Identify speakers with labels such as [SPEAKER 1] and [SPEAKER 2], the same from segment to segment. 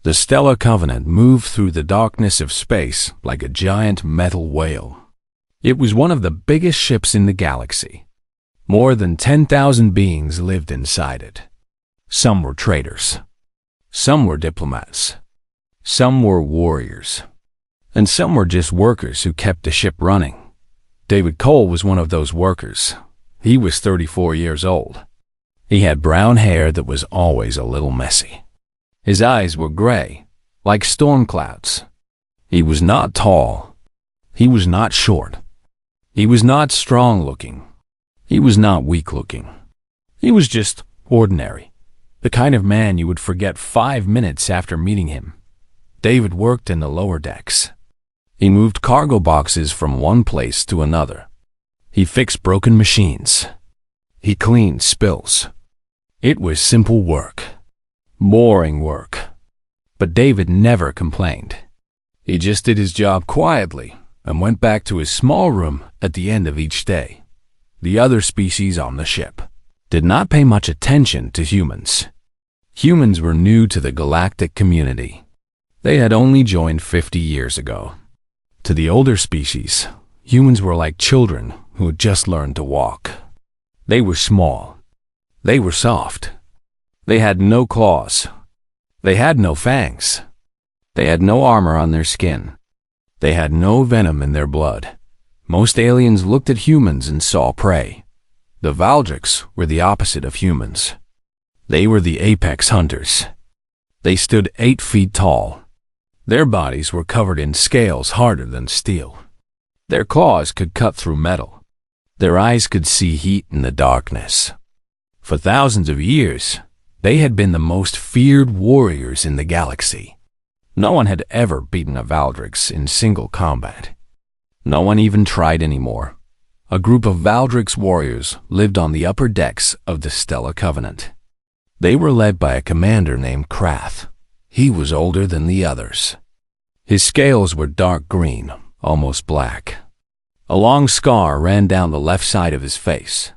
[SPEAKER 1] The Stellar Covenant moved through the darkness of space like a giant metal whale. It was one of the biggest ships in the galaxy. More than 10,000 beings lived inside it. Some were traders. Some were diplomats. Some were warriors. And some were just workers who kept the ship running. David Cole was one of those workers. He was 34 years old. He had brown hair that was always a little messy. His eyes were gray, like storm clouds. He was not tall. He was not short. He was not strong-looking. He was not weak-looking. He was just ordinary, the kind of man you would forget 5 minutes after meeting him. David worked in the lower decks. He moved cargo boxes from one place to another. He fixed broken machines. He cleaned spills. It was simple work. Boring work. But David never complained. He just did his job quietly and went back to his small room at the end of each day. The other species on the ship did not pay much attention to humans. Humans were new to the galactic community. They had only joined 50 years ago. To the older species, humans were like children who had just learned to walk. They were small. They were soft. They had no claws. They had no fangs. They had no armor on their skin. They had no venom in their blood. Most aliens looked at humans and saw prey. The Valdrics were the opposite of humans. They were the apex hunters. They stood 8 feet tall. Their bodies were covered in scales harder than steel. Their claws could cut through metal. Their eyes could see heat in the darkness. For thousands of years, they had been the most feared warriors in the galaxy. No one had ever beaten a Valdrix in single combat. No one even tried anymore. A group of Valdrix warriors lived on the upper decks of the Stellar Covenant. They were led by a commander named Krath. He was older than the others. His scales were dark green, almost black. A long scar ran down the left side of his face.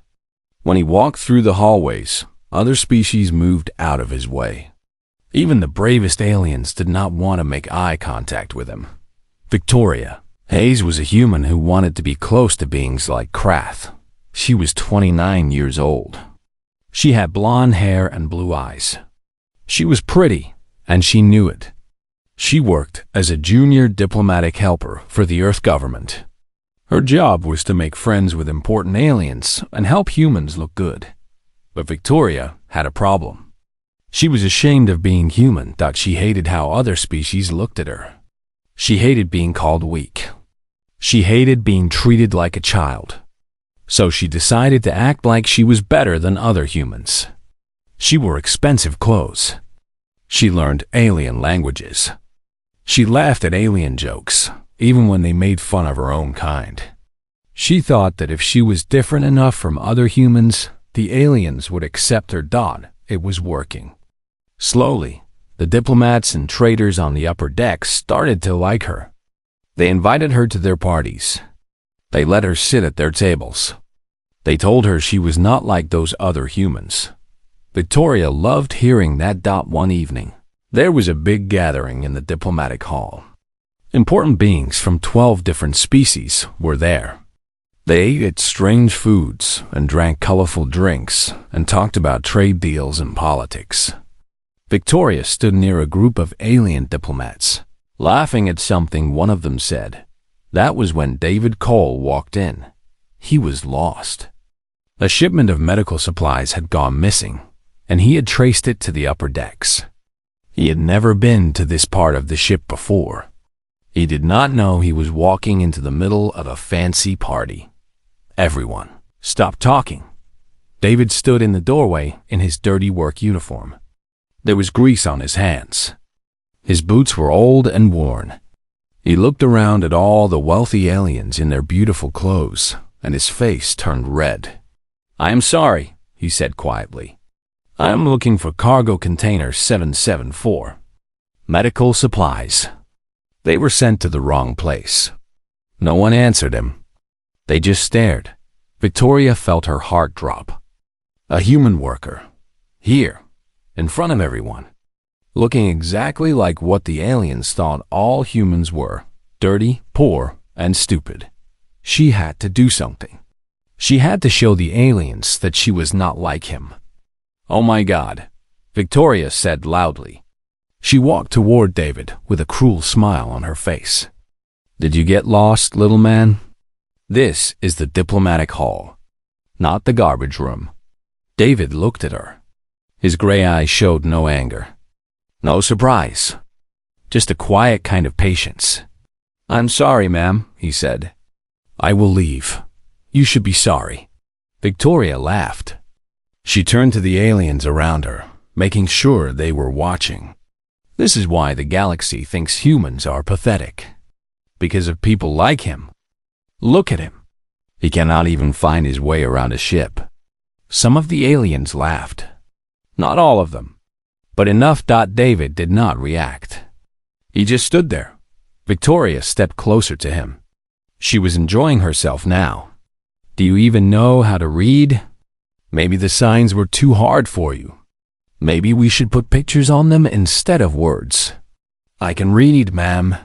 [SPEAKER 1] When he walked through the hallways, other species moved out of his way. Even the bravest aliens did not want to make eye contact with him. Victoria Hayes was a human who wanted to be close to beings like Krath. She was 29 years old. She had blonde hair and blue eyes. She was pretty, and she knew it. She worked as a junior diplomatic helper for the Earth government. Her job was to make friends with important aliens and help humans look good. But Victoria had a problem. She was ashamed of being human, that she hated how other species looked at her. She hated being called weak. She hated being treated like a child. So she decided to act like she was better than other humans. She wore expensive clothes. She learned alien languages. She laughed at alien jokes, even when they made fun of her own kind. She thought that if she was different enough from other humans, the aliens would accept her. It was working. Slowly, the diplomats and traders on the upper decks started to like her. They invited her to their parties. They let her sit at their tables. They told her she was not like those other humans. Victoria loved hearing that. One evening, there was a big gathering in the diplomatic hall. Important beings from 12 different species were there. They ate strange foods and drank colorful drinks and talked about trade deals and politics. Victoria stood near a group of alien diplomats, laughing at something one of them said. That was when David Cole walked in. He was lost. A shipment of medical supplies had gone missing, and he had traced it to the upper decks. He had never been to this part of the ship before. He did not know he was walking into the middle of a fancy party. Everyone stopped talking. David stood in the doorway in his dirty work uniform. There was grease on his hands. His boots were old and worn. He looked around at all the wealthy aliens in their beautiful clothes, and his face turned red. "I am sorry," he said quietly. "I am looking for cargo container 774. Medical supplies." They were sent to the wrong place. No one answered him. They just stared. Victoria felt her heart drop. A human worker. Here, in front of everyone. looking exactly like what the aliens thought all humans were: dirty, poor, and stupid. She had to do something. She had to show the aliens that she was not like him. "Oh my God," Victoria said loudly. She walked toward David with a cruel smile on her face. "Did you get lost, little man? This is the diplomatic hall, not the garbage room." David looked at her. His gray eyes showed no anger, no surprise, just a quiet kind of patience. "I'm sorry, ma'am," he said. "I will leave. You should be sorry." Victoria laughed. She turned to the aliens around her, making sure they were watching. This is why the galaxy thinks humans are pathetic. Because of people like him. Look at him. He cannot even find his way around a ship. Some of the aliens laughed. Not all of them, but enough. David did not react. He just stood there. Victoria stepped closer to him. She was enjoying herself now. "Do you even know how to read? Maybe the signs were too hard for you. Maybe we should put pictures on them instead of words." "I can read, ma'am,"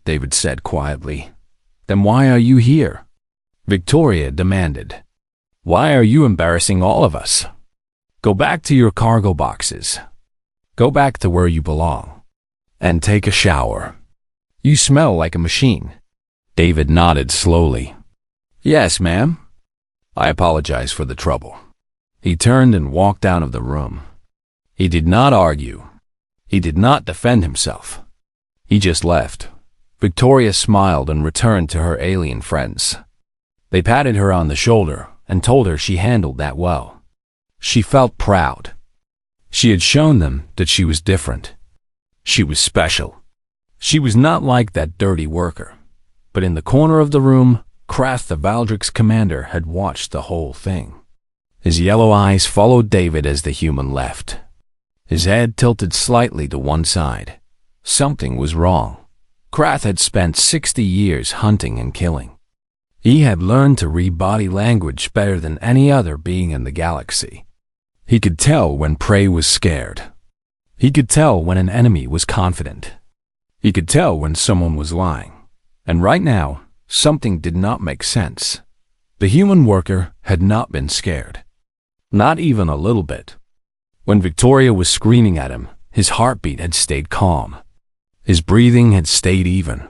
[SPEAKER 1] David said quietly. "Then why are you here?" Victoria demanded. "Why are you embarrassing all of us? Go back to your cargo boxes. Go back to where you belong. And take a shower. You smell like a machine." David nodded slowly. "Yes, ma'am. I apologize for the trouble." He turned and walked out of the room. He did not argue. He did not defend himself. He just left. Victoria smiled and returned to her alien friends. They patted her on the shoulder and told her she handled that well. She felt proud. She had shown them that she was different. She was special. She was not like that dirty worker. But in the corner of the room, Krath the Valdric's commander had watched the whole thing. His yellow eyes followed David as the human left. His head tilted slightly to one side. Something was wrong. Krath had spent 60 years hunting and killing. He had learned to read body language better than any other being in the galaxy. He could tell when prey was scared. He could tell when an enemy was confident. He could tell when someone was lying. And right now, something did not make sense. The human worker had not been scared. Not even a little bit. When Victoria was screaming at him, his heartbeat had stayed calm. His breathing had stayed even.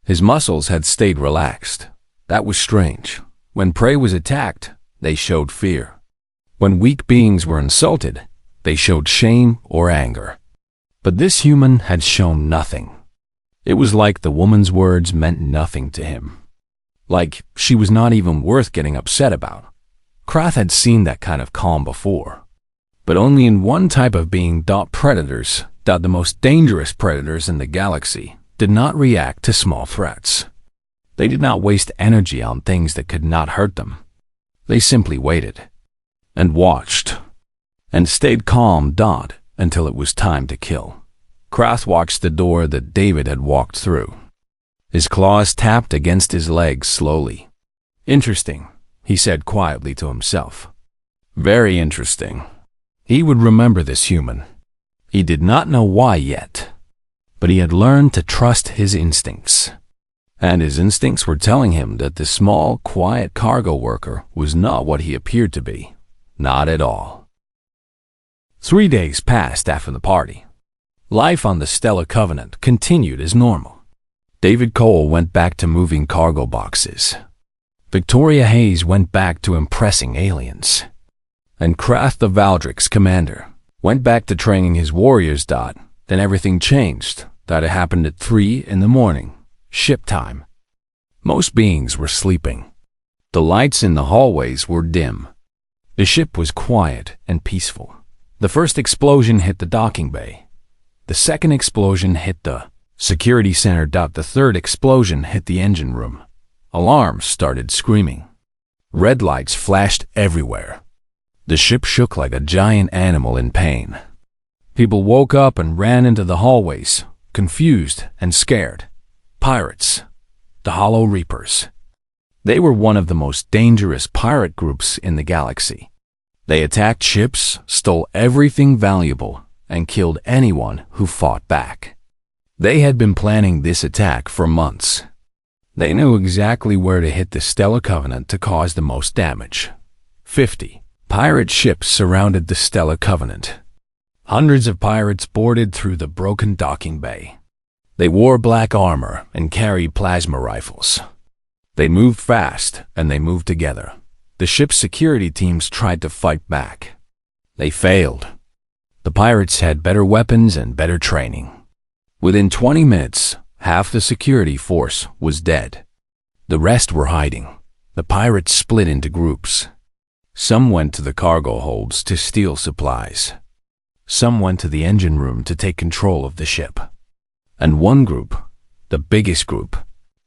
[SPEAKER 1] His muscles had stayed relaxed. That was strange. When prey was attacked, they showed fear. When weak beings were insulted, they showed shame or anger. But this human had shown nothing. It was like the woman's words meant nothing to him. Like she was not even worth getting upset about. Krath had seen that kind of calm before. But only in one type of being. Predators, the most dangerous predators in the galaxy, did not react to small threats. They did not waste energy on things that could not hurt them. They simply waited. And watched. And stayed calm. Until it was time to kill. Krath watched the door that David had walked through. His claws tapped against his legs slowly. "Interesting," he said quietly to himself. "Very interesting." He would remember this human. He did not know why yet, but he had learned to trust his instincts. And his instincts were telling him that the small, quiet cargo worker was not what he appeared to be. Not at all. 3 days passed after the party. Life on the Stellar Covenant continued as normal. David Cole went back to moving cargo boxes. Victoria Hayes went back to impressing aliens. And Krath the Valdric's commander went back to training his warriors. Then everything changed. It happened at 3 in the morning, ship time. Most beings were sleeping. The lights in the hallways were dim. The ship was quiet and peaceful. The first explosion hit the docking bay. The second explosion hit the security center. The third explosion hit the engine room. Alarms started screaming. Red lights flashed everywhere. The ship shook like a giant animal in pain. People woke up and ran into the hallways, confused and scared. Pirates. The Hollow Reapers. They were one of the most dangerous pirate groups in the galaxy. They attacked ships, stole everything valuable, and killed anyone who fought back. They had been planning this attack for months. They knew exactly where to hit the Stellar Covenant to cause the most damage. 50 pirate ships surrounded the Stellar Covenant. Hundreds of pirates boarded through the broken docking bay. They wore black armor and carried plasma rifles. They moved fast and they moved together. The ship's security teams tried to fight back. They failed. The pirates had better weapons and better training. Within 20 minutes, half the security force was dead. The rest were hiding. The pirates split into groups. Some went to the cargo holds to steal supplies. Some went to the engine room to take control of the ship. And one group, the biggest group,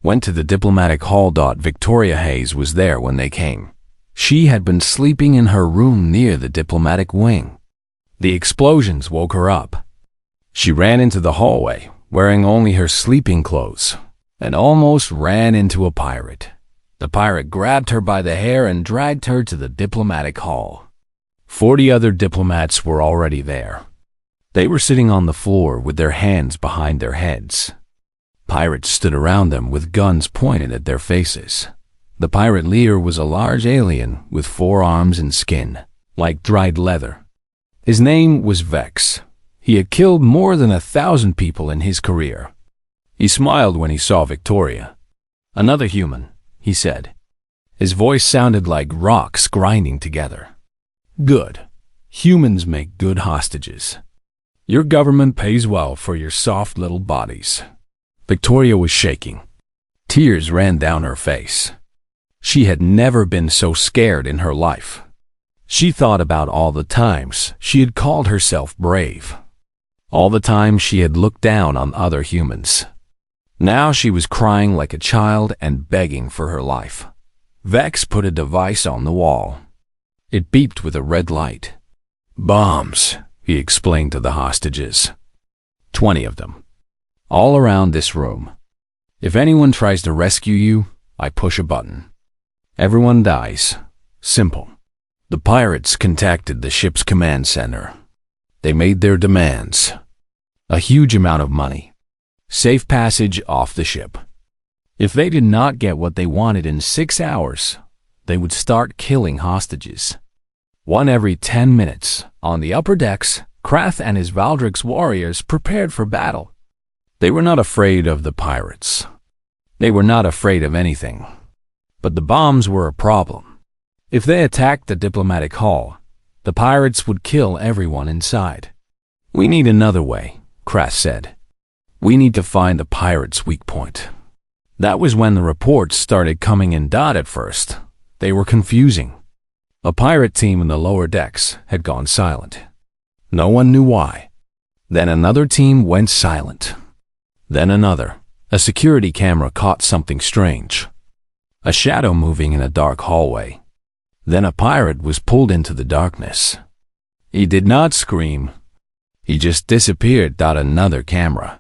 [SPEAKER 1] went to the diplomatic hall. Victoria Hayes was there when they came. She had been sleeping in her room near the diplomatic wing. The explosions woke her up. She ran into the hallway, wearing only her sleeping clothes, and almost ran into a pirate. The pirate grabbed her by the hair and dragged her to the diplomatic hall. 40 other diplomats were already there. They were sitting on the floor with their hands behind their heads. Pirates stood around them with guns pointed at their faces. The pirate leader was a large alien with 4 arms and skin, like dried leather. His name was Vex. He had killed more than 1,000 people in his career. He smiled when he saw Victoria. "Another human," he said. His voice sounded like rocks grinding together. "Good. Humans make good hostages. Your government pays well for your soft little bodies." Victoria was shaking. Tears ran down her face. She had never been so scared in her life. She thought about all the times she had called herself brave. All the times she had looked down on other humans. Now she was crying like a child and begging for her life. Vex put a device on the wall. It beeped with a red light. "Bombs," he explained to the hostages. 20 of them. All around this room. If anyone tries to rescue you, I push a button. Everyone dies. Simple. The pirates contacted the ship's command center. They made their demands. A huge amount of money. Safe passage off the ship. If they did not get what they wanted in 6 hours, they would start killing hostages. One every 10 minutes. On the upper decks, Krath and his Valdrix warriors prepared for battle. They were not afraid of the pirates. They were not afraid of anything. But the bombs were a problem. If they attacked the diplomatic hall, the pirates would kill everyone inside. "We need another way," Krath said. "We need to find the pirates' weak point." That was when the reports started coming in. At first, they were confusing. A pirate team in the lower decks had gone silent. No one knew why. Then another team went silent. Then another. A security camera caught something strange. A shadow moving in a dark hallway. Then a pirate was pulled into the darkness. He did not scream. He just disappeared. Another camera.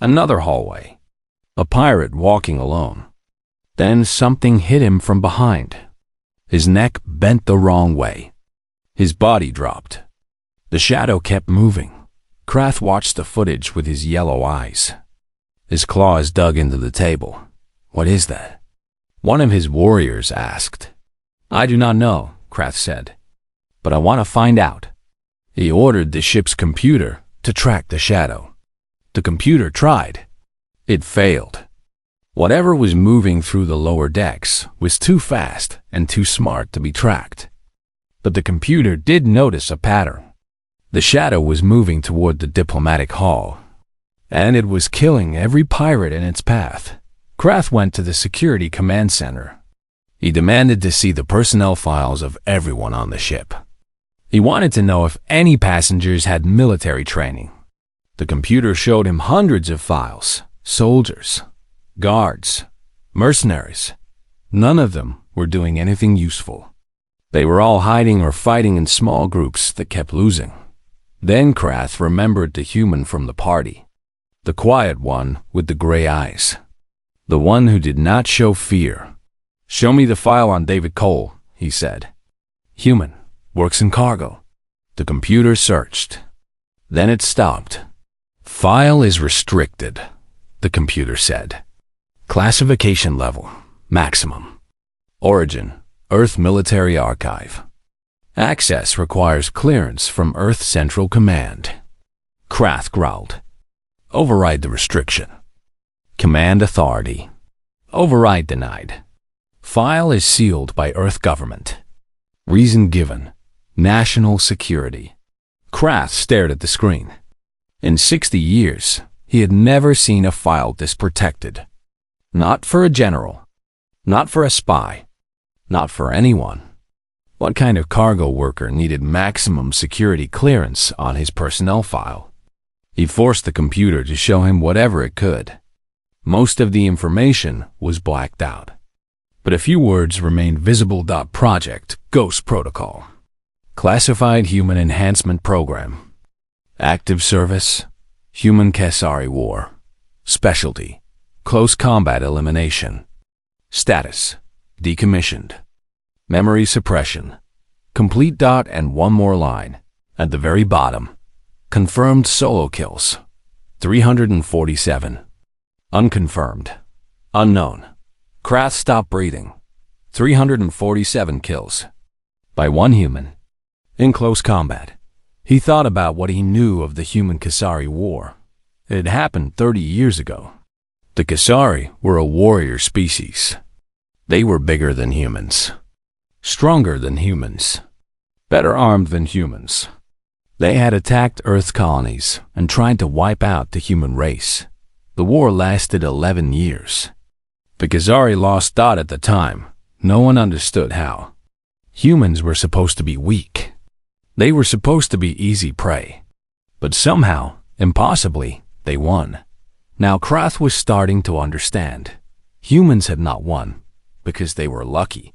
[SPEAKER 1] Another hallway. A pirate walking alone. Then something hit him from behind. His neck bent the wrong way. His body dropped. The shadow kept moving. Krath watched the footage with his yellow eyes. His claws dug into the table. "What is that?" One of his warriors asked. "I do not know," Krath said. "But I want to find out." He ordered the ship's computer to track the shadow. The computer tried. It failed. Whatever was moving through the lower decks was too fast and too smart to be tracked. But the computer did notice a pattern. The shadow was moving toward the diplomatic hall, and it was killing every pirate in its path. Krath went to the security command center. He demanded to see the personnel files of everyone on the ship. He wanted to know if any passengers had military training. The computer showed him hundreds of files. Soldiers, guards, mercenaries. None of them were doing anything useful. They were all hiding or fighting in small groups that kept losing. Then Krath remembered the human from the party. The quiet one with the gray eyes. The one who did not show fear. "Show me the file on David Cole," he said. "Human, works in cargo." The computer searched. Then it stopped. "File is restricted," the computer said. "Classification level, maximum. Origin, Earth Military Archive. Access requires clearance from Earth Central Command." Krath growled. "Override the restriction." Command authority. Override denied. File is sealed by Earth government. Reason given, national security. Krath stared at the screen. In 60 years, he had never seen a file this protected. Not for a general. Not for a spy. Not for anyone. What kind of cargo worker needed maximum security clearance on his personnel file? He forced the computer to show him whatever it could. Most of the information was blacked out, but a few words remained visible. Project Ghost Protocol. Classified Human Enhancement Program. Active Service, Human HFY War. Specialty, Close Combat Elimination. Status, Decommissioned. Memory Suppression. Complete. And one more line. At the very bottom. Confirmed solo kills, 347. Unconfirmed. Unknown. Krath stopped breathing. 347 kills. By one human. In close combat. He thought about what he knew of the human HFY War. It had happened 30 years ago. The HFY were a warrior species. They were bigger than humans. Stronger than humans. Better armed than humans. They had attacked Earth colonies and tried to wipe out the human race. The war lasted 11 years. The HFY lost. At the time, no one understood how. Humans were supposed to be weak. They were supposed to be easy prey. But somehow, impossibly, they won. Now Krath was starting to understand. Humans had not won because they were lucky.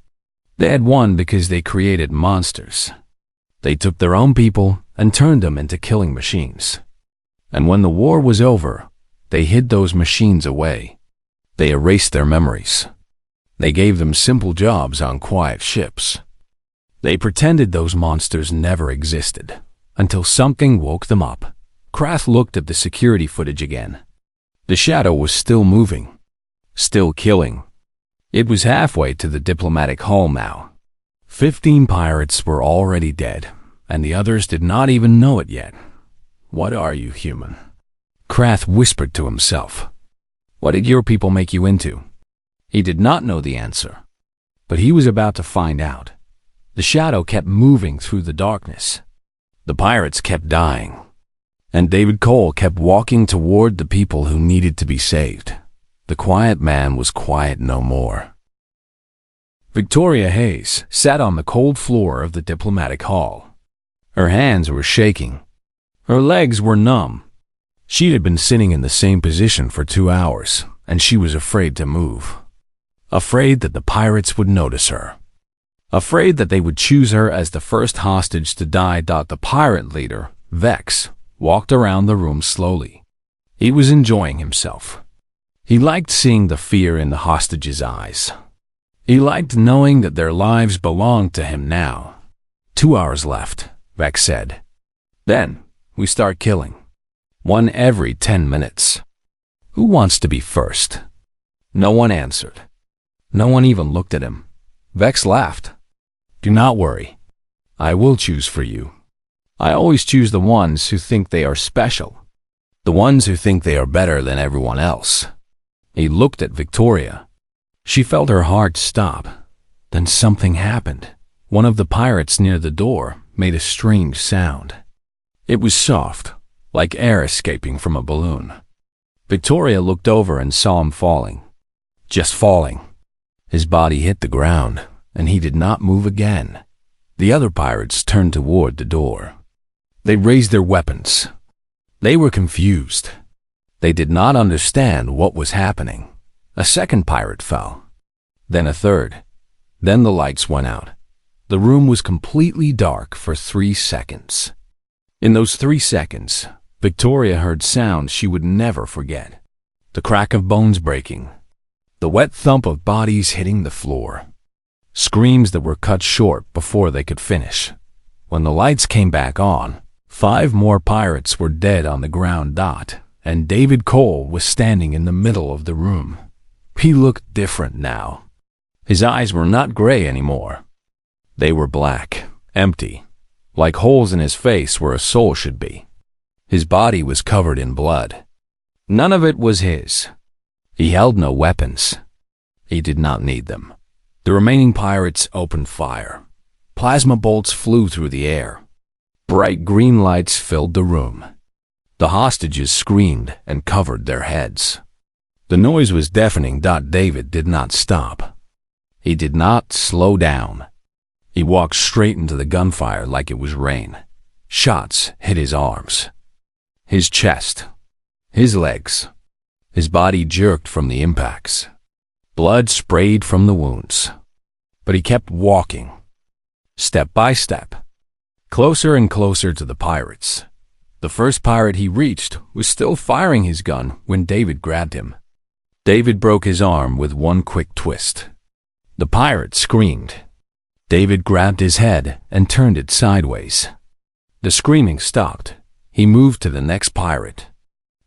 [SPEAKER 1] They had won because they created monsters. They took their own people and turned them into killing machines. And when the war was over, they hid those machines away. They erased their memories. They gave them simple jobs on quiet ships. They pretended those monsters never existed, until something woke them up. Krath looked at the security footage again. The shadow was still moving, still killing. It was halfway to the diplomatic hall now. 15 pirates were already dead, and the others did not even know it yet. "What are you, human?" Krath whispered to himself. "What did your people make you into?" He did not know the answer, but he was about to find out. The shadow kept moving through the darkness. The pirates kept dying, and David Cole kept walking toward the people who needed to be saved. The quiet man was quiet no more. Victoria Hayes sat on the cold floor of the diplomatic hall. Her hands were shaking. Her legs were numb. She had been sitting in the same position for 2 hours, and she was afraid to move. Afraid that the pirates would notice her. Afraid that they would choose her as the first hostage to die. The pirate leader, Vex, walked around the room slowly. He was enjoying himself. He liked seeing the fear in the hostages' eyes. He liked knowing that their lives belonged to him now. 2 hours left, Vex said. Then we start killing. 1 every 10 minutes. Who wants to be first? No one answered. No one even looked at him. Vex laughed. Do not worry. I will choose for you. I always choose the ones who think they are special. The ones who think they are better than everyone else. He looked at Victoria. She felt her heart stop. Then something happened. One of the pirates near the door made a strange sound. It was soft, like air escaping from a balloon. Victoria looked over and saw him falling. Just falling. His body hit the ground, and he did not move again. The other pirates turned toward the door. They raised their weapons. They were confused. They did not understand what was happening. A second pirate fell. Then a third. Then the lights went out. The room was completely dark for 3 seconds. In those 3 seconds, Victoria heard sounds she would never forget. The crack of bones breaking. The wet thump of bodies hitting the floor. Screams that were cut short before they could finish. When the lights came back on, 5 more pirates were dead on the ground. And David Cole was standing in the middle of the room. He looked different now. His eyes were not gray anymore. They were black, empty, like holes in his face where a soul should be. His body was covered in blood. None of it was his. He held no weapons. He did not need them. The remaining pirates opened fire. Plasma bolts flew through the air. Bright green lights filled the room. The hostages screamed and covered their heads. The noise was deafening. David did not stop. He did not slow down. He walked straight into the gunfire like it was rain. Shots hit his arms, his chest, his legs. His body jerked from the impacts. Blood sprayed from the wounds. But he kept walking, step by step, closer and closer to the pirates. The first pirate he reached was still firing his gun when David grabbed him. David broke his arm with one quick twist. The pirate screamed. David grabbed his head and turned it sideways. The screaming stopped. He moved to the next pirate.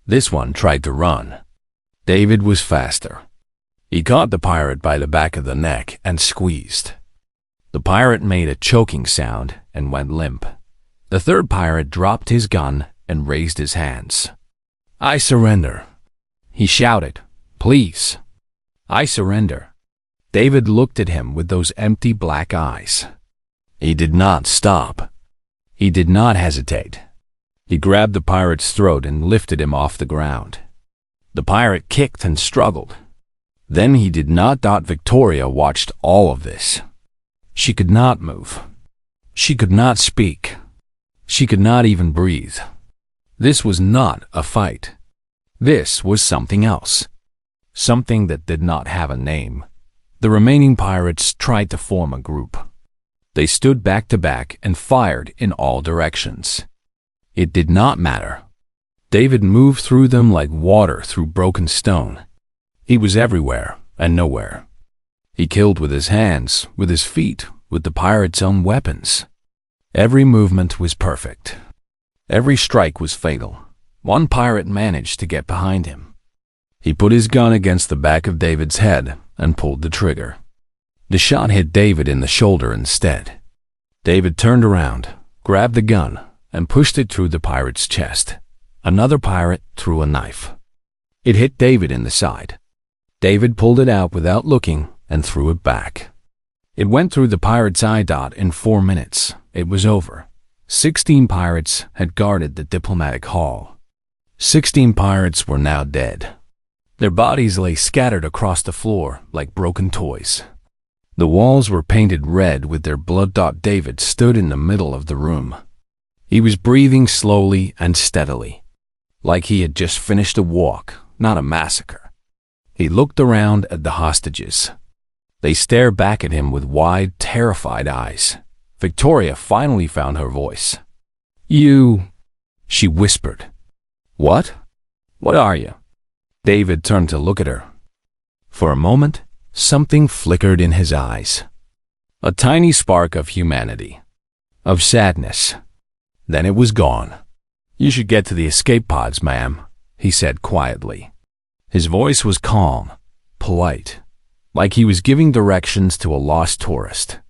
[SPEAKER 1] This one tried to run. David was faster. He caught the pirate by the back of the neck and squeezed. The pirate made a choking sound and went limp. The third pirate dropped his gun and raised his hands. "I surrender," he shouted. "Please, I surrender." David looked at him with those empty black eyes. He did not stop. He did not hesitate. He grabbed the pirate's throat and lifted him off the ground. The pirate kicked and struggled. Then he did not. Victoria watched all of this. She could not move. She could not speak. She could not even breathe. This was not a fight. This was something else. Something that did not have a name. The remaining pirates tried to form a group. They stood back to back and fired in all directions. It did not matter. David moved through them like water through broken stone. He was everywhere and nowhere. He killed with his hands, with his feet, with the pirates' own weapons. Every movement was perfect. Every strike was fatal. One pirate managed to get behind him. He put his gun against the back of David's head and pulled the trigger. The shot hit David in the shoulder instead. David turned around, grabbed the gun, and pushed it through the pirate's chest. Another pirate threw a knife. It hit David in the side. David pulled it out without looking and threw it back. It went through the pirate's eye. In 4 minutes, it was over. 16 pirates had guarded the diplomatic hall. 16 pirates were now dead. Their bodies lay scattered across the floor like broken toys. The walls were painted red with their blood. David stood in the middle of the room. He was breathing slowly and steadily, like he had just finished a walk, not a massacre. He looked around at the hostages. They stared back at him with wide, terrified eyes. Victoria finally found her voice. "You," she whispered. "What? What are you?" David turned to look at her. For a moment, something flickered in his eyes. A tiny spark of humanity, of sadness. Then it was gone. "You should get to the escape pods, ma'am," he said quietly. His voice was calm, polite, like he was giving directions to a lost tourist.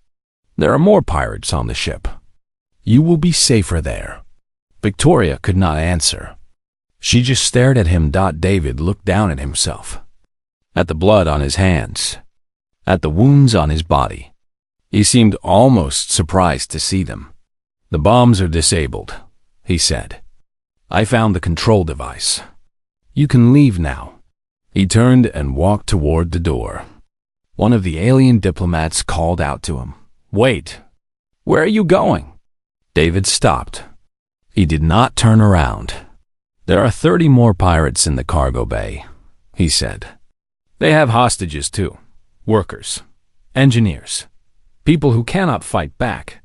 [SPEAKER 1] "There are more pirates on the ship. You will be safer there." Victoria could not answer. She just stared at him. David looked down at himself, at the blood on his hands, at the wounds on his body. He seemed almost surprised to see them. "The bombs are disabled," he said. "I found the control device. You can leave now." He turned and walked toward the door. One of the alien diplomats called out to him, "Wait, where are you going?" David stopped. He did not turn around. "There are 30 more pirates in the cargo bay," he said. "They have hostages too, workers, engineers, people who cannot fight back.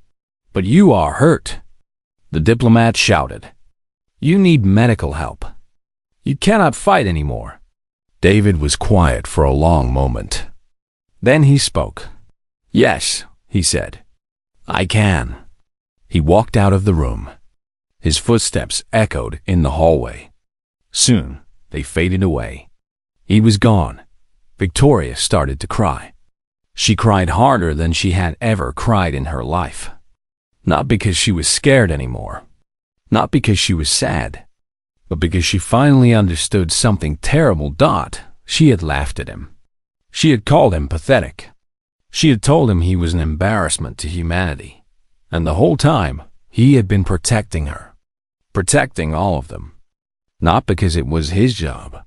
[SPEAKER 1] But you are hurt." The diplomat shouted, "You need medical help. You cannot fight anymore." David was quiet for a long moment. Then he spoke. "Yes," he said, "I can." He walked out of the room. His footsteps echoed in the hallway. Soon, they faded away. He was gone. Victoria started to cry. She cried harder than she had ever cried in her life. Not because she was scared anymore. Not because she was sad. But because she finally understood something terrible. She had laughed at him. She had called him pathetic. She had told him he was an embarrassment to humanity. And the whole time, he had been protecting her. Protecting all of them. Not because it was his job.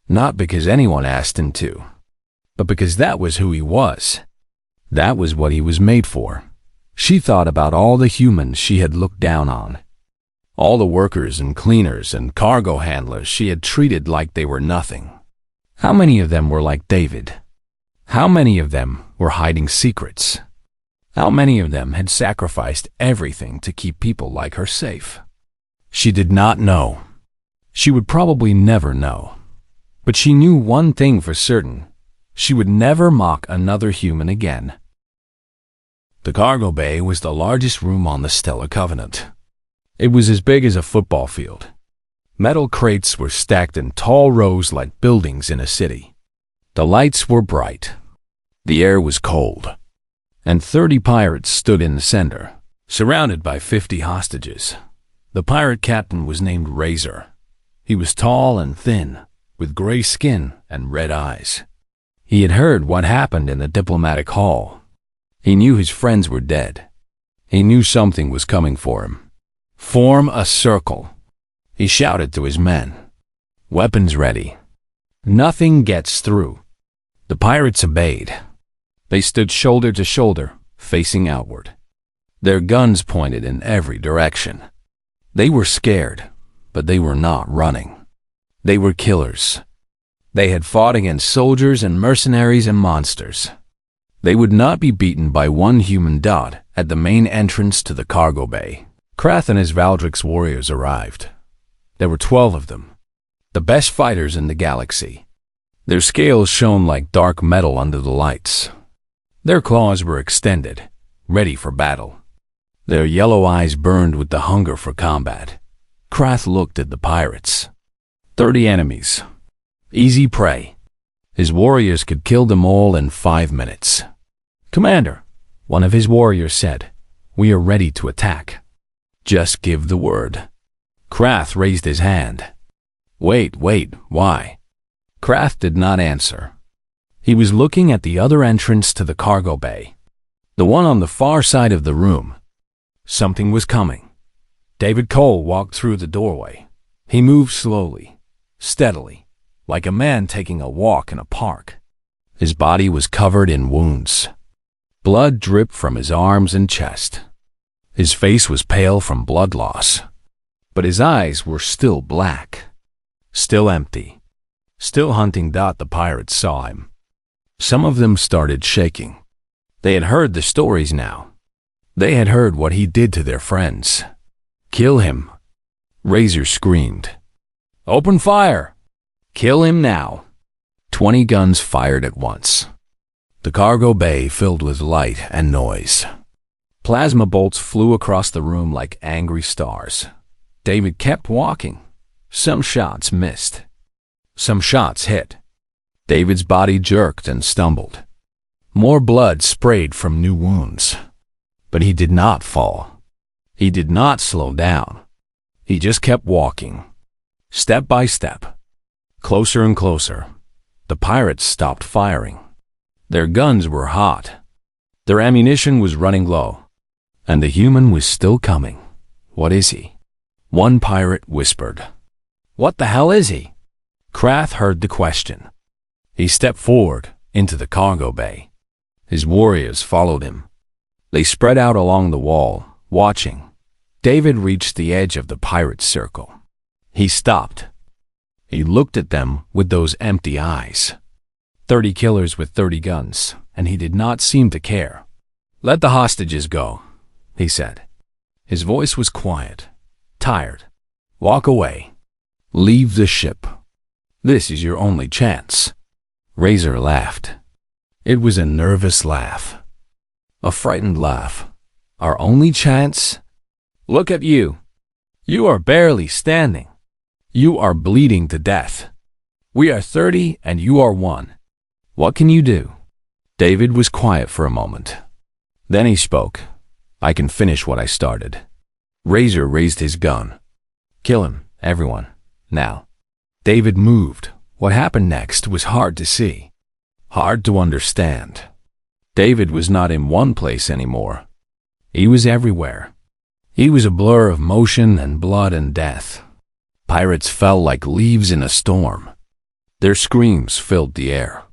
[SPEAKER 1] Not because anyone asked him to. But because that was who he was. That was what he was made for. She thought about all the humans she had looked down on. All the workers and cleaners and cargo handlers she had treated like they were nothing. How many of them were like David? How many of them were hiding secrets? How many of them had sacrificed everything to keep people like her safe? She did not know. She would probably never know. But she knew one thing for certain. She would never mock another human again. The cargo bay was the largest room on the Stellar Covenant. It was as big as a football field. Metal crates were stacked in tall rows like buildings in a city. The lights were bright. The air was cold. And 30 pirates stood in the center, surrounded by 50 hostages. The pirate captain was named Razor. He was tall and thin, with gray skin and red eyes. He had heard what happened in the diplomatic hall. He knew his friends were dead. He knew something was coming for him. Form a circle, he shouted to his men. Weapons ready. Nothing gets through. The pirates obeyed. They stood shoulder to shoulder, facing outward. Their guns pointed in every direction. They were scared, but they were not running. They were killers. They had fought against soldiers and mercenaries and monsters. They would not be beaten by one human. At the main entrance to the cargo bay, Krath and his Valdrix warriors arrived. There were 12 of them, the best fighters in the galaxy. Their scales shone like dark metal under the lights. Their claws were extended, ready for battle. Their yellow eyes burned with the hunger for combat. Krath looked at the pirates. 30 enemies. Easy prey. His warriors could kill them all in 5 minutes. "Commander," one of his warriors said, "we are ready to attack. Just give the word." Krath raised his hand. Wait, why? Krath did not answer. He was looking at the other entrance to the cargo bay, the one on the far side of the room. Something was coming. David Cole walked through the doorway. He moved slowly, steadily, like a man taking a walk in a park. His body was covered in wounds. Blood dripped from his arms and chest. His face was pale from blood loss, but his eyes were still black, still empty, still hunting. The pirates saw him. Some of them started shaking. They had heard the stories now. They had heard what he did to their friends. "Kill him!" Razor screamed. "Open fire! Kill him now!" 20 guns fired at once. The cargo bay filled with light and noise. Plasma bolts flew across the room like angry stars. David kept walking. Some shots missed. Some shots hit. David's body jerked and stumbled. More blood sprayed from new wounds. But he did not fall. He did not slow down. He just kept walking, step by step, closer and closer. The pirates stopped firing. Their guns were hot. Their ammunition was running low. And the human was still coming. "What is he?" One pirate whispered. "What the hell is he?" Krath heard the question. He stepped forward into the cargo bay. His warriors followed him. They spread out along the wall, watching. David reached the edge of the pirate circle. He stopped. He looked at them with those empty eyes. 30 killers with 30 guns, and he did not seem to care. "Let the hostages go," he said. His voice was quiet, tired. "Walk away. Leave the ship. This is your only chance." Razor laughed. It was a nervous laugh. A frightened laugh. "Our only chance? Look at you. You are barely standing. You are bleeding to death. We are 30 and you are 1. What can you do?" David was quiet for a moment. Then he spoke. "I can finish what I started." Razor raised his gun. "Kill him, everyone, now." David moved. What happened next was hard to see, hard to understand. David was not in one place anymore. He was everywhere. He was a blur of motion and blood and death. Pirates fell like leaves in a storm. Their screams filled the air.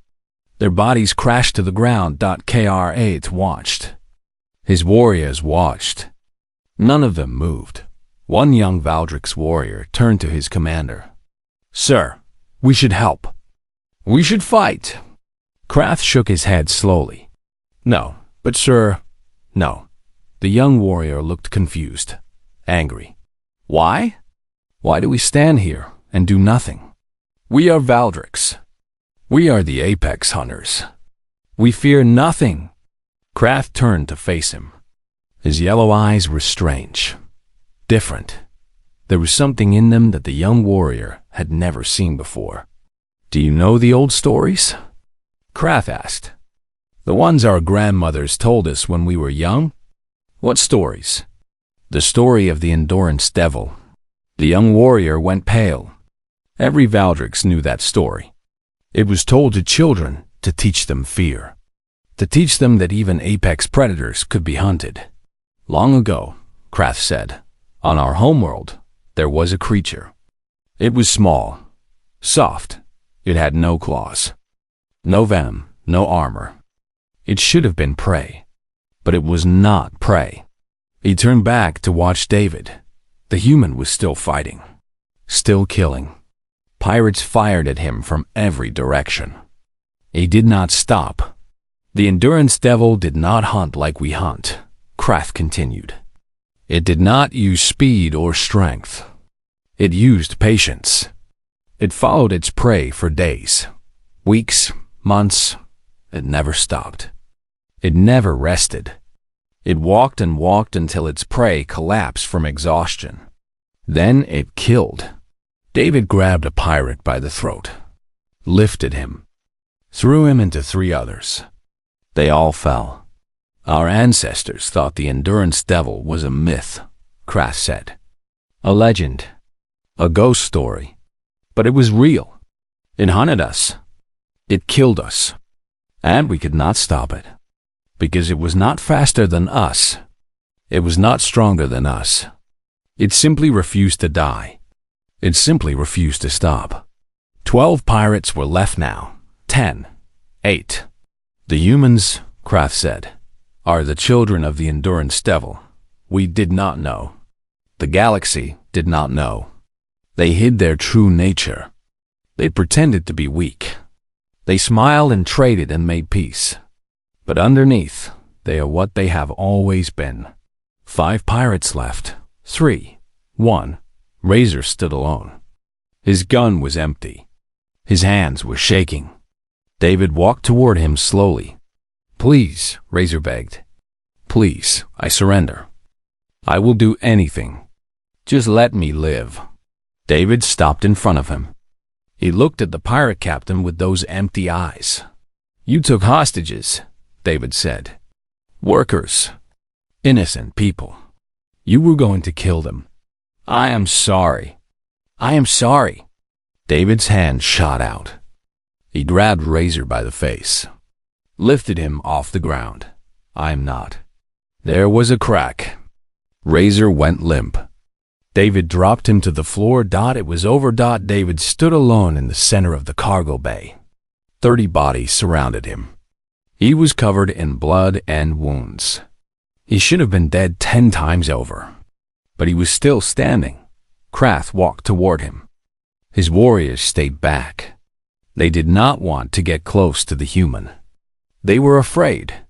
[SPEAKER 1] Their bodies crashed to the ground. Kr8 watched. His warriors watched. None of them moved. One young Valdrix warrior turned to his commander. "Sir, we should help. We should fight." Krath shook his head slowly. "No, but sir, no." The young warrior looked confused, angry. "Why? Why do we stand here and do nothing? We are Valdrix. We are the apex hunters. We fear nothing." Krath turned to face him. His yellow eyes were strange, different. There was something in them that the young warrior had never seen before. "Do you know the old stories?" Krath asked. "The ones our grandmothers told us when we were young?" "What stories?" "The story of the Endurance Devil." The young warrior went pale. Every Valdrix knew that story. It was told to children to teach them fear, to teach them that even apex predators could be hunted. "Long ago," Krath said, "on our homeworld, there was a creature. It was small, soft. It had no claws, no venom, no armor. It should have been prey, but it was not prey." He turned back to watch David. The human was still fighting, still killing. Pirates fired at him from every direction. He did not stop. "The Endurance Devil did not hunt like we hunt," Krath continued. "It did not use speed or strength. It used patience. It followed its prey for days, weeks, months. It never stopped. It never rested. It walked and walked until its prey collapsed from exhaustion. Then it killed." David grabbed a pirate by the throat, lifted him, threw him into 3 others. They all fell. "Our ancestors thought the Endurance Devil was a myth," Krath said. "A legend, a ghost story. But it was real. It hunted us. It killed us. And we could not stop it. Because it was not faster than us. It was not stronger than us. It simply refused to die. It simply refused to stop." 12 pirates were left now. 10. 8. "The humans," Krath said, "are the children of the Endurance Devil. We did not know. The galaxy did not know. They hid their true nature. They pretended to be weak. They smiled and traded and made peace. But underneath, they are what they have always been." 5 pirates left. 3. 1. Razor stood alone. His gun was empty. His hands were shaking. David walked toward him slowly. "Please," Razor begged. "Please, I surrender. I will do anything. Just let me live." David stopped in front of him. He looked at the pirate captain with those empty eyes. "You took hostages," David said. "Workers. Innocent people. You were going to kill them. I am sorry. I am sorry." David's hand shot out. He grabbed Razor by the face, lifted him off the ground. "I am not." There was a crack. Razor went limp. David dropped him to the floor. It was over. David stood alone in the center of the cargo bay. 30 bodies surrounded him. He was covered in blood and wounds. He should have been dead 10 times over. But he was still standing. Krath walked toward him. His warriors stayed back. They did not want to get close to the human. They were afraid.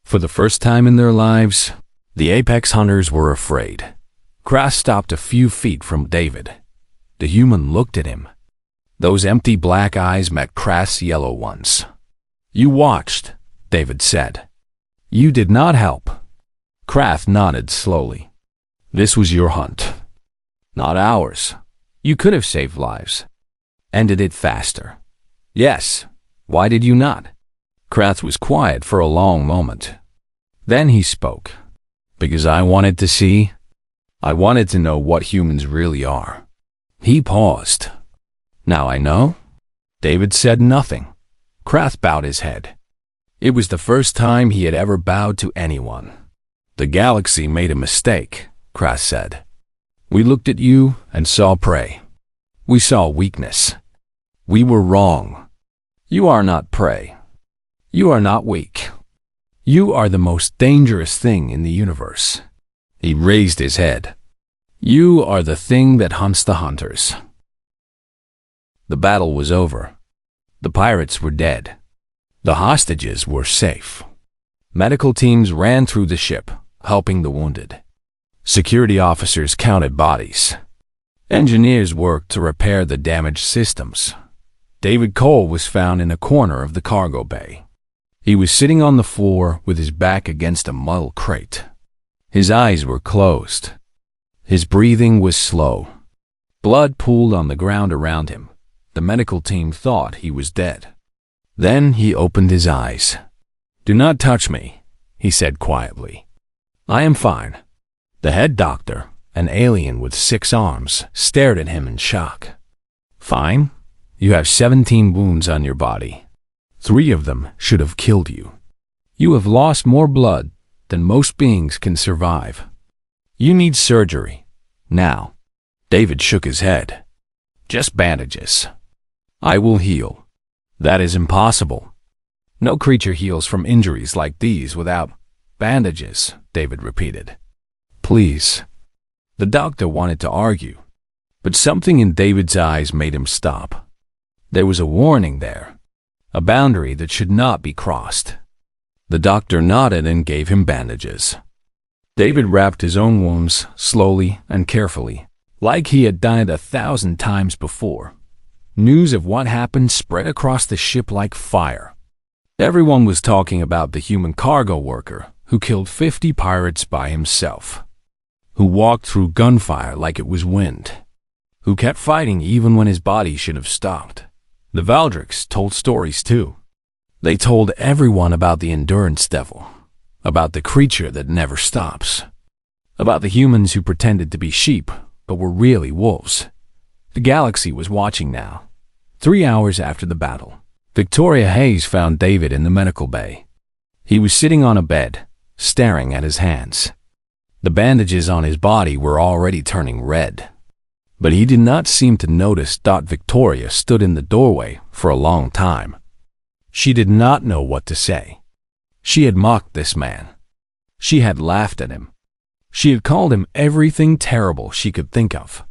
[SPEAKER 1] For the first time in their lives, the apex hunters were afraid. Krath stopped a few feet from David. The human looked at him. Those empty black eyes met Krath's yellow ones. "You watched," David said. "You did not help." Krath nodded slowly. "This was your hunt. Not ours. You could have saved lives. Ended it faster. Yes. Why did you not? Krath was quiet for a long moment. Then he spoke. Because I wanted to see. I wanted to know what humans really are. He paused. Now I know? David said nothing. Krath bowed his head. It was the first time he had ever bowed to anyone. The galaxy made a mistake, Krath said. We looked at you and saw prey. We saw weakness. We were wrong. You are not prey. You are not weak. You are the most dangerous thing in the universe. He raised his head. You are the thing that hunts the hunters. The battle was over. The pirates were dead. The hostages were safe. Medical teams ran through the ship, helping the wounded. Security officers counted bodies. Engineers worked to repair the damaged systems. David Cole was found in a corner of the cargo bay. He was sitting on the floor with his back against a metal crate. His eyes were closed. His breathing was slow. Blood pooled on the ground around him. The medical team thought he was dead. Then he opened his eyes. Do not touch me, he said quietly. I am fine. The head doctor, an alien with 6 arms, stared at him in shock. Fine? You have 17 wounds on your body. 3 of them should have killed you. You have lost more blood than most beings can survive. You need surgery. Now. David shook his head. Just bandages. I will heal. That is impossible. No creature heals from injuries like these without bandages, David repeated. Please. The doctor wanted to argue, but something in David's eyes made him stop. There was a warning there, a boundary that should not be crossed. The doctor nodded and gave him bandages. David wrapped his own wounds slowly and carefully, like he had done it 1,000 times before. News of what happened spread across the ship like fire. Everyone was talking about the human cargo worker who killed 50 pirates by himself, who walked through gunfire like it was wind, who kept fighting even when his body should have stopped. The Valdrics told stories too. They told everyone about the endurance devil, about the creature that never stops, about the humans who pretended to be sheep but were really wolves. The galaxy was watching now. 3 hours after the battle, Victoria Hayes found David in the medical bay. He was sitting on a bed, staring at his hands. The bandages on his body were already turning red. But he did not seem to notice Victoria stood in the doorway for a long time. She did not know what to say. She had mocked this man. She had laughed at him. She had called him everything terrible she could think of.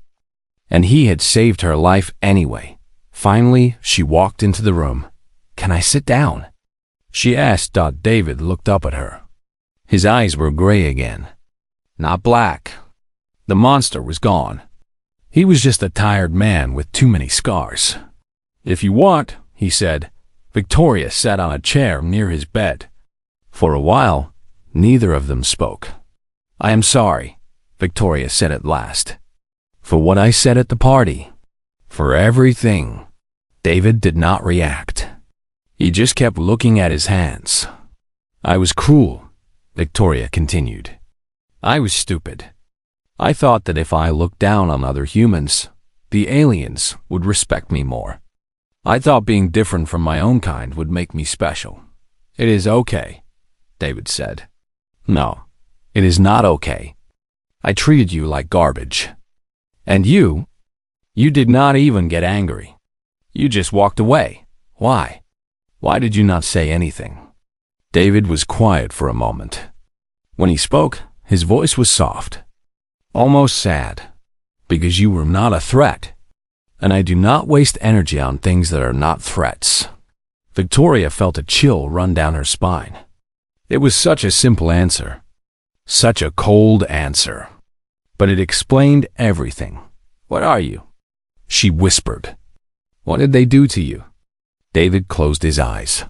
[SPEAKER 1] And he had saved her life anyway. Finally, she walked into the room. Can I sit down? She asked. David looked up at her. His eyes were gray again. Not black. The monster was gone. He was just a tired man with too many scars. If you want, he said. Victoria sat on a chair near his bed. For a while, neither of them spoke. I am sorry, Victoria said at last. For what I said at the party. For everything. David did not react. He just kept looking at his hands. I was cruel, Victoria continued. I was stupid. I thought that if I looked down on other humans, the aliens would respect me more. I thought being different from my own kind would make me special. It is okay, David said. No, it is not okay. I treated you like garbage. And you did not even get angry. You just walked away. Why? Why did you not say anything? David was quiet for a moment. When he spoke, his voice was soft, almost sad, because you were not a threat, and I do not waste energy on things that are not threats. Victoria felt a chill run down her spine. It was such a simple answer, such a cold answer, but it explained everything. What are you? She whispered. What did they do to you? David closed his eyes.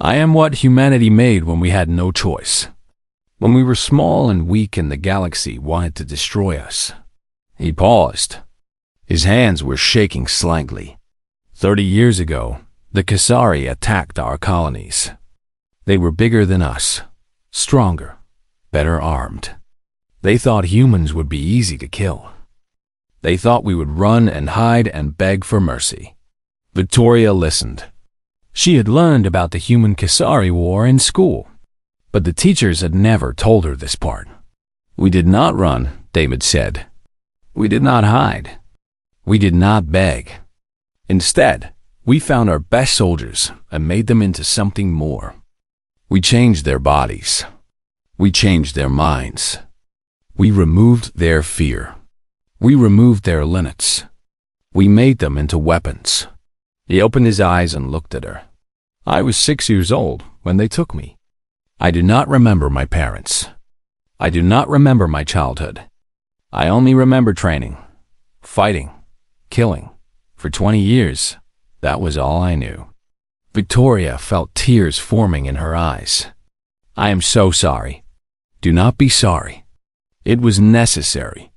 [SPEAKER 1] I am what humanity made when we had no choice. When we were small and weak and the galaxy wanted to destroy us. He paused. His hands were shaking slightly. 30 years ago, the Kasari attacked our colonies. They were bigger than us, stronger, better armed. They thought humans would be easy to kill. They thought we would run and hide and beg for mercy. Victoria listened. She had learned about the Human-Kasari War in school, but the teachers had never told her this part. We did not run, David said. We did not hide. We did not beg. Instead, we found our best soldiers and made them into something more. We changed their bodies. We changed their minds. We removed their fear. We removed their limits. We made them into weapons. He opened his eyes and looked at her. I was 6 years old when they took me. I do not remember my parents. I do not remember my childhood. I only remember training, fighting, killing. For 20 years, that was all I knew. Victoria felt tears forming in her eyes. I am so sorry. Do not be sorry. It was necessary.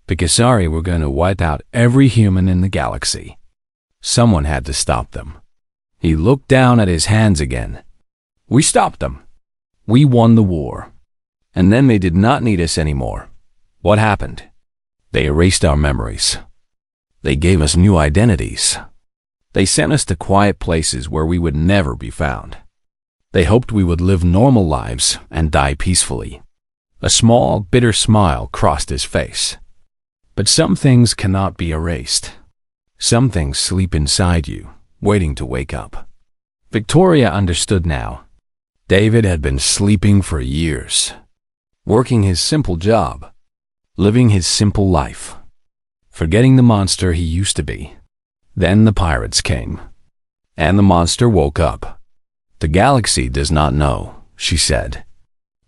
[SPEAKER 1] The Kasari were going to wipe out every human in the galaxy. Someone had to stop them. He looked down at his hands again. We stopped them. We won the war. And then they did not need us anymore. What happened? They erased our memories. They gave us new identities. They sent us to quiet places where we would never be found. They hoped we would live normal lives and die peacefully. A small, bitter smile crossed his face. But some things cannot be erased. Some things sleep inside you, waiting to wake up. Victoria understood now. David had been sleeping for years, working his simple job, living his simple life, forgetting the monster he used to be. Then the pirates came, and the monster woke up. The galaxy does not know, she said.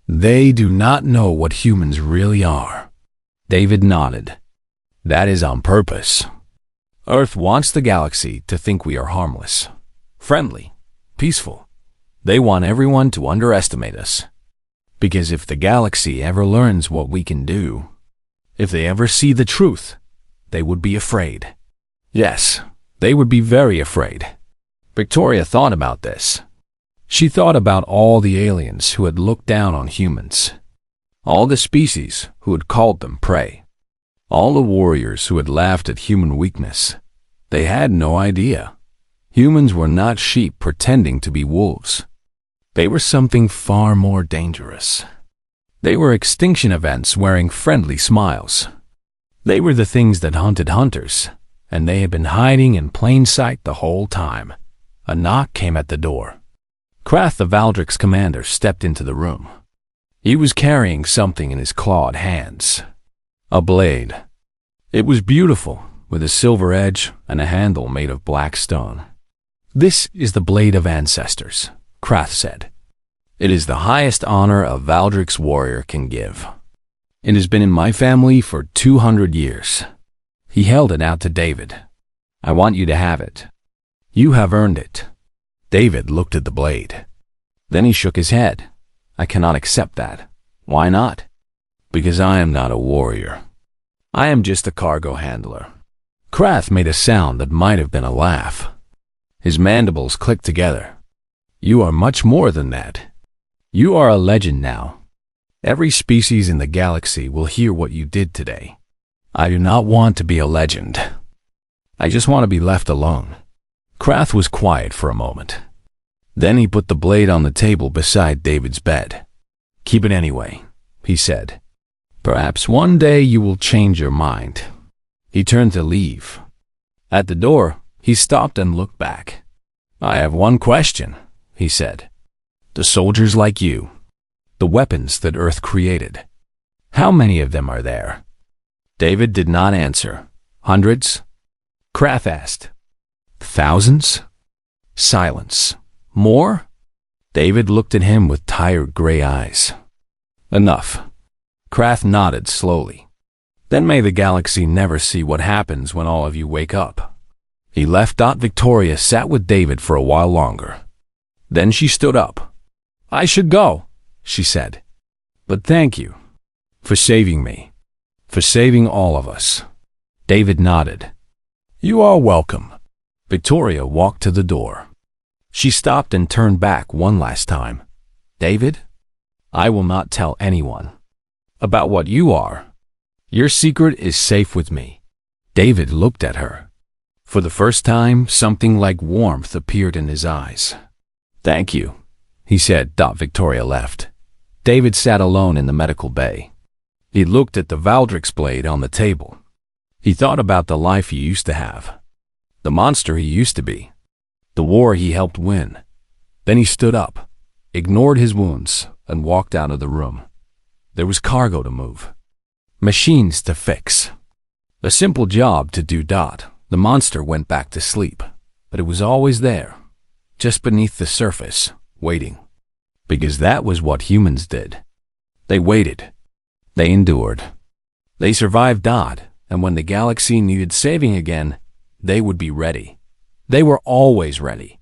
[SPEAKER 1] They do not know what humans really are. David nodded. That is on purpose. Earth wants the galaxy to think we are harmless, friendly, peaceful. They want everyone to underestimate us. Because if the galaxy ever learns what we can do, if they ever see the truth, they would be afraid. Yes, they would be very afraid. Victoria thought about this. She thought about all the aliens who had looked down on humans, all the species who had called them prey, all the warriors who had laughed at human weakness. They had no idea. Humans were not sheep pretending to be wolves. They were something far more dangerous. They were extinction events wearing friendly smiles. They were the things that hunted hunters, and they had been hiding in plain sight the whole time. A knock came at the door. Krath, the Valdrix commander, stepped into the room. He was carrying something in his clawed hands. A blade. It was beautiful, with a silver edge and a handle made of black stone. This is the blade of ancestors, Krath said. It is the highest honor a Valdrix warrior can give. It has been in my family for 200 years. He held it out to David. I want you to have it. You have earned it. David looked at the blade. Then he shook his head. I cannot accept that. Why not? Because I am not a warrior. I am just a cargo handler. Krath made a sound that might have been a laugh. His mandibles clicked together. You are much more than that. You are a legend now. Every species in the galaxy will hear what you did today. I do not want to be a legend. I just want to be left alone. Krath was quiet for a moment. Then he put the blade on the table beside David's bed. Keep it anyway, he said. Perhaps one day you will change your mind. He turned to leave. At the door, he stopped and looked back. I have one question, he said. The soldiers like you, the weapons that Earth created, how many of them are there? David did not answer. Hundreds? Krath asked. Thousands? Silence. More? David looked at him with tired gray eyes. Enough. Krath nodded slowly. Then may the galaxy never see what happens when all of you wake up. He left. Victoria sat with David for a while longer. Then she stood up. I should go, she said. But thank you for saving me, for saving all of us. David nodded. You are welcome. Victoria walked to the door. She stopped and turned back one last time. David, I will not tell anyone about what you are. Your secret is safe with me. David looked at her. For the first time, something like warmth appeared in his eyes. Thank you, he said. Victoria left. David sat alone in the medical bay. He looked at the Valdrix blade on the table. He thought about the life he used to have, the monster he used to be, the war he helped win. Then he stood up, ignored his wounds, and walked out of the room. There was cargo to move, machines to fix, a simple job to do. The monster went back to sleep, but it was always there, just beneath the surface, waiting. Because that was what humans did. They waited. They endured. They survived. And when the galaxy needed saving again, they would be ready. They were always ready.